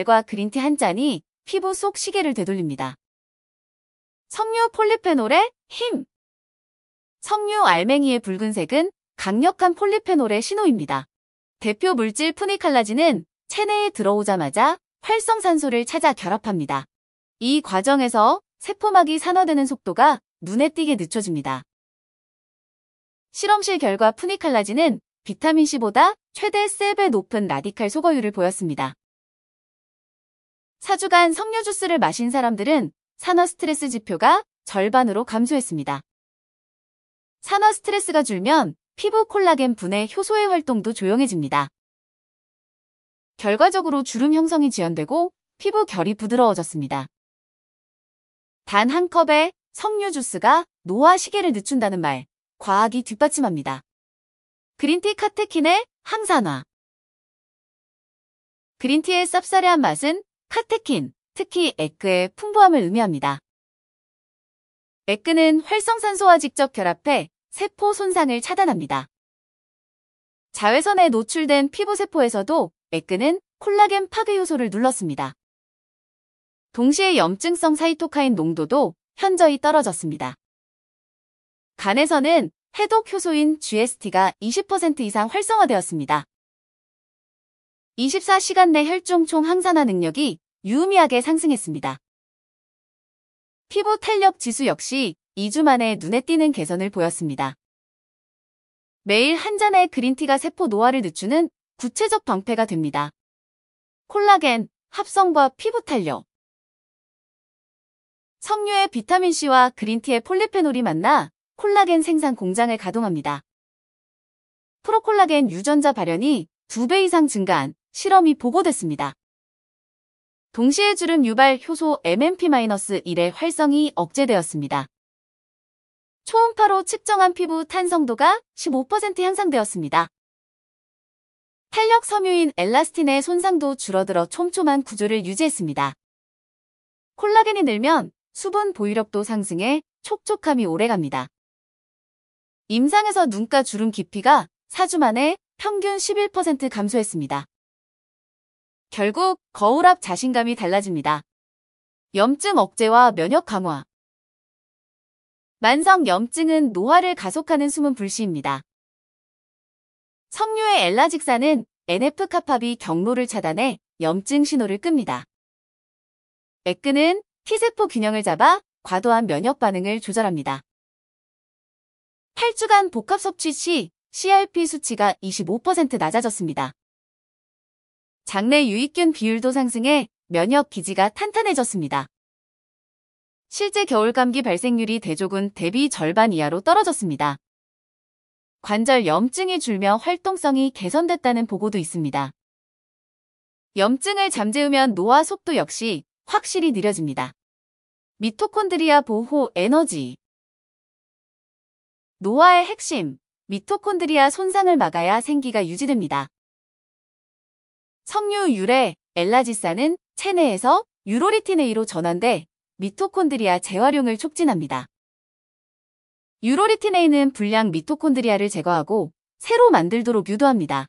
과 그린티 한 잔이 피부 속 시계를 되돌립니다. 석류 폴리페놀의 힘. 석류 알맹이의 붉은색은 강력한 폴리페놀의 신호입니다. 대표 물질 푸니칼라진은 체내에 들어오자마자 활성산소를 찾아 결합합니다. 이 과정에서 세포막이 산화되는 속도가 눈에 띄게 늦춰집니다. 실험실 결과 푸니칼라진은 비타민C보다 최대 3배 높은 라디칼 소거율을 보였습니다. 4주간 석류 주스를 마신 사람들은 산화 스트레스 지표가 절반으로 감소했습니다. 산화 스트레스가 줄면 피부 콜라겐 분해 효소의 활동도 조용해집니다. 결과적으로 주름 형성이 지연되고 피부 결이 부드러워졌습니다. 단 한 컵의 석류 주스가 노화 시계를 늦춘다는 말, 과학이 뒷받침합니다. 그린티 카테킨의 항산화. 그린티의 쌉싸래한 맛은 카테킨, 특히 에크의 풍부함을 의미합니다. 에크는 활성산소와 직접 결합해 세포 손상을 차단합니다. 자외선에 노출된 피부세포에서도 에크는 콜라겐 파괴 효소를 눌렀습니다. 동시에 염증성 사이토카인 농도도 현저히 떨어졌습니다. 간에서는 해독 효소인 GST가 20% 이상 활성화되었습니다. 24시간 내 혈중 총 항산화 능력이 유의미하게 상승했습니다. 피부 탄력 지수 역시 2주 만에 눈에 띄는 개선을 보였습니다. 매일 한 잔의 그린티가 세포 노화를 늦추는 구체적 방패가 됩니다. 콜라겐, 합성과 피부 탄력. 석류의 비타민C와 그린티의 폴리페놀이 만나 콜라겐 생산 공장을 가동합니다. 프로콜라겐 유전자 발현이 2배 이상 증가한 실험이 보고됐습니다. 동시에 주름 유발 효소 MMP-1의 활성이 억제되었습니다. 초음파로 측정한 피부 탄성도가 15% 향상되었습니다. 탄력 섬유인 엘라스틴의 손상도 줄어들어 촘촘한 구조를 유지했습니다. 콜라겐이 늘면 수분 보유력도 상승해 촉촉함이 오래갑니다. 임상에서 눈가 주름 깊이가 4주 만에 평균 11% 감소했습니다. 결국 거울 앞 자신감이 달라집니다. 염증 억제와 면역 강화. 만성 염증은 노화를 가속하는 숨은 불씨입니다. 석류의 엘라직산은 NF-카팝이 경로를 차단해 염증 신호를 끕니다. 에크는 T세포 균형을 잡아 과도한 면역 반응을 조절합니다. 8주간 복합 섭취 시 CRP 수치가 25% 낮아졌습니다. 장내 유익균 비율도 상승해 면역 기지가 탄탄해졌습니다. 실제 겨울 감기 발생률이 대조군 대비 절반 이하로 떨어졌습니다. 관절 염증이 줄며 활동성이 개선됐다는 보고도 있습니다. 염증을 잠재우면 노화 속도 역시 확실히 느려집니다. 미토콘드리아 보호 에너지. 노화의 핵심, 미토콘드리아 손상을 막아야 생기가 유지됩니다. 석류 유래 엘라지산은 체내에서 유로리티네이로 전환돼 미토콘드리아 재활용을 촉진합니다. 유로리티네이는 불량 미토콘드리아를 제거하고 새로 만들도록 유도합니다.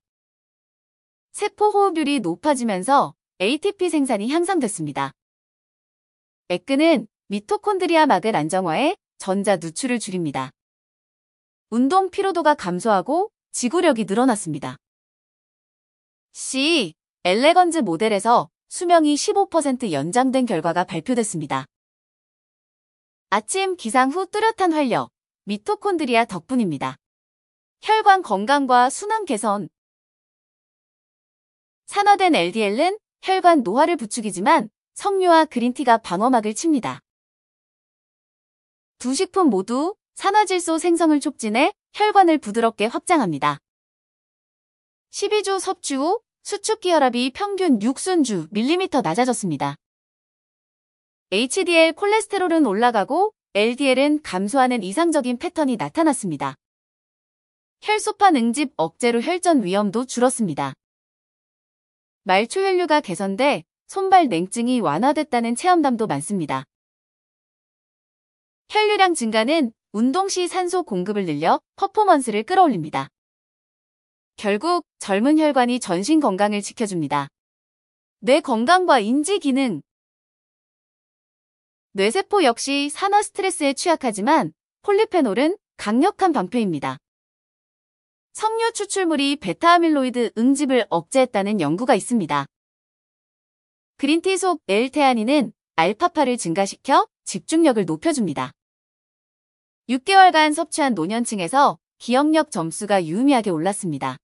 세포 호흡율이 높아지면서 ATP 생산이 향상됐습니다. 에크는 미토콘드리아 막을 안정화해 전자 누출을 줄입니다. 운동 피로도가 감소하고 지구력이 늘어났습니다. C. 엘레건즈 모델에서 수명이 15% 연장된 결과가 발표됐습니다. 아침 기상 후 뚜렷한 활력, 미토콘드리아 덕분입니다. 혈관 건강과 순환 개선. 산화된 LDL은 혈관 노화를 부추기지만 석류와 그린티가 방어막을 칩니다. 두 식품 모두 산화질소 생성을 촉진해 혈관을 부드럽게 확장합니다. 12주 섭취 후 수축기 혈압이 평균 6순주 밀리미터 낮아졌습니다. HDL 콜레스테롤은 올라가고 LDL은 감소하는 이상적인 패턴이 나타났습니다. 혈소판 응집 억제로 혈전 위험도 줄었습니다. 말초 혈류가 개선돼 손발 냉증이 완화됐다는 체험담도 많습니다. 혈류량 증가는 운동 시 산소 공급을 늘려 퍼포먼스를 끌어올립니다. 결국 젊은 혈관이 전신 건강을 지켜줍니다. 뇌 건강과 인지 기능. 뇌세포 역시 산화 스트레스에 취약하지만 폴리페놀은 강력한 방패입니다. 석류 추출물이 베타아밀로이드 응집을 억제했다는 연구가 있습니다. 그린티 속 L테아닌은 알파파를 증가시켜 집중력을 높여줍니다. 6개월간 섭취한 노년층에서 기억력 점수가 유의미하게 올랐습니다.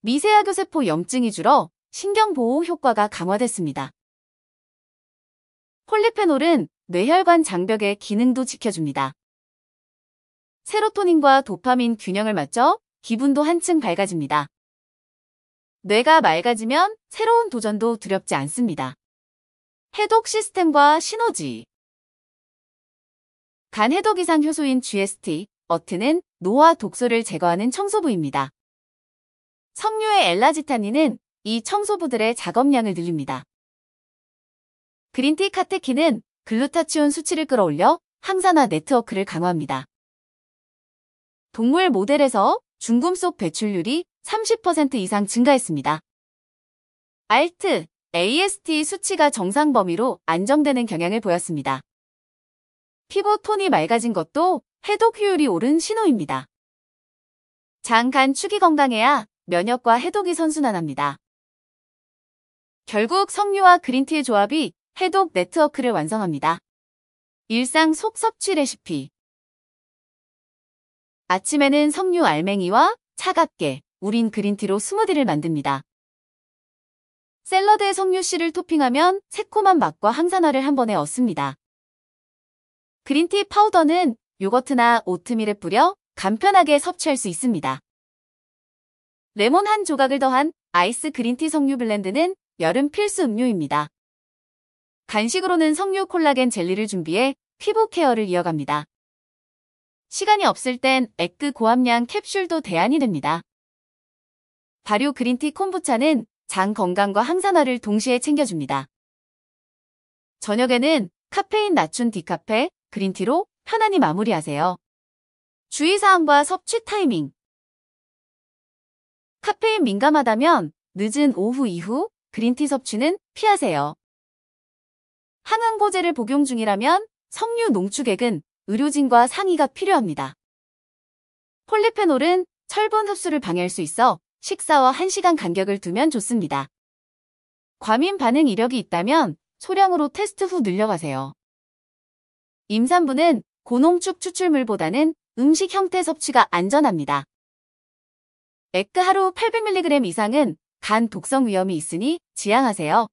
미세하교세포 염증이 줄어 신경보호 효과가 강화됐습니다. 폴리페놀은 뇌혈관 장벽의 기능도 지켜줍니다. 세로토닌과 도파민 균형을 맞춰 기분도 한층 밝아집니다. 뇌가 맑아지면 새로운 도전도 두렵지 않습니다. 해독 시스템과 시너지. 간 해독 이상 효소인 GST, 어트는 노화 독소를 제거하는 청소부입니다. 석류의 엘라지타닌은 이 청소부들의 작업량을 늘립니다. 그린티 카테킨은 글루타치온 수치를 끌어올려 항산화 네트워크를 강화합니다. 동물 모델에서 중금속 배출률이 30% 이상 증가했습니다. 알트, AST 수치가 정상 범위로 안정되는 경향을 보였습니다. 피부 톤이 맑아진 것도 해독 효율이 오른 신호입니다. 장, 간 축이 건강해야 면역과 해독이 선순환합니다. 결국 석류와 그린티의 조합이 해독 네트워크를 완성합니다. 일상 속 섭취 레시피. 아침에는 석류 알맹이와 차갑게 우린 그린티로 스무디를 만듭니다. 샐러드에 석류씨를 토핑하면 새콤한 맛과 항산화를 한 번에 얻습니다. 그린티 파우더는 요거트나 오트밀에 뿌려 간편하게 섭취할 수 있습니다. 레몬 한 조각을 더한 아이스 그린티 석류 블렌드는 여름 필수 음료입니다. 간식으로는 석류 콜라겐 젤리를 준비해 피부 케어를 이어갑니다. 시간이 없을 땐 에그 고함량 캡슐도 대안이 됩니다. 발효 그린티 콤부차는 장 건강과 항산화를 동시에 챙겨줍니다. 저녁에는 카페인 낮춘 디카페, 그린티로 편안히 마무리하세요. 주의사항과 섭취 타이밍. 카페인 민감하다면 늦은 오후 이후 그린티 섭취는 피하세요. 항응고제를 복용 중이라면 석류 농축액은 의료진과 상의가 필요합니다. 폴리페놀은 철분 흡수를 방해할 수 있어 식사와 1시간 간격을 두면 좋습니다. 과민 반응 이력이 있다면 소량으로 테스트 후 늘려가세요. 임산부는 고농축 추출물보다는 음식 형태 섭취가 안전합니다. 에그 하루 800mg 이상은 간 독성 위험이 있으니 지양하세요.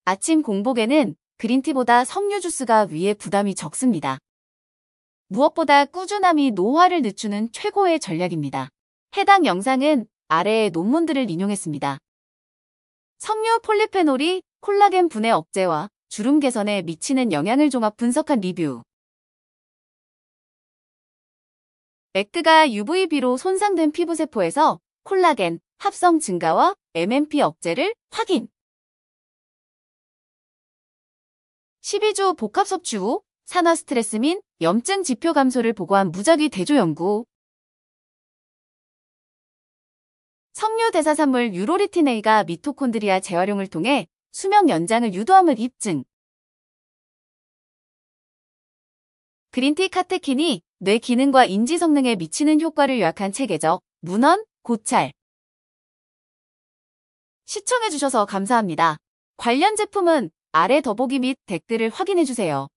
아침 공복에는 그린티보다 석류 주스가 위에 부담이 적습니다. 무엇보다 꾸준함이 노화를 늦추는 최고의 전략입니다. 해당 영상은 아래의 논문들을 인용했습니다. 석류 폴리페놀이 콜라겐 분해 억제와 주름 개선에 미치는 영향을 종합 분석한 리뷰. 에그가 UVB로 손상된 피부세포에서 콜라겐 합성 증가와 MMP 억제를 확인. 12주 복합 섭취 후 산화 스트레스 및 염증 지표 감소를 보고한 무작위 대조 연구. 석류 대사산물 유로리틴A가 미토콘드리아 재활용을 통해 수명 연장을 유도함을 입증. 그린티 카테킨이 뇌 기능과 인지 성능에 미치는 효과를 요약한 체계적 문헌, 고찰. 시청해주셔서 감사합니다. 관련 제품은 아래 더보기 및 댓글을 확인해주세요.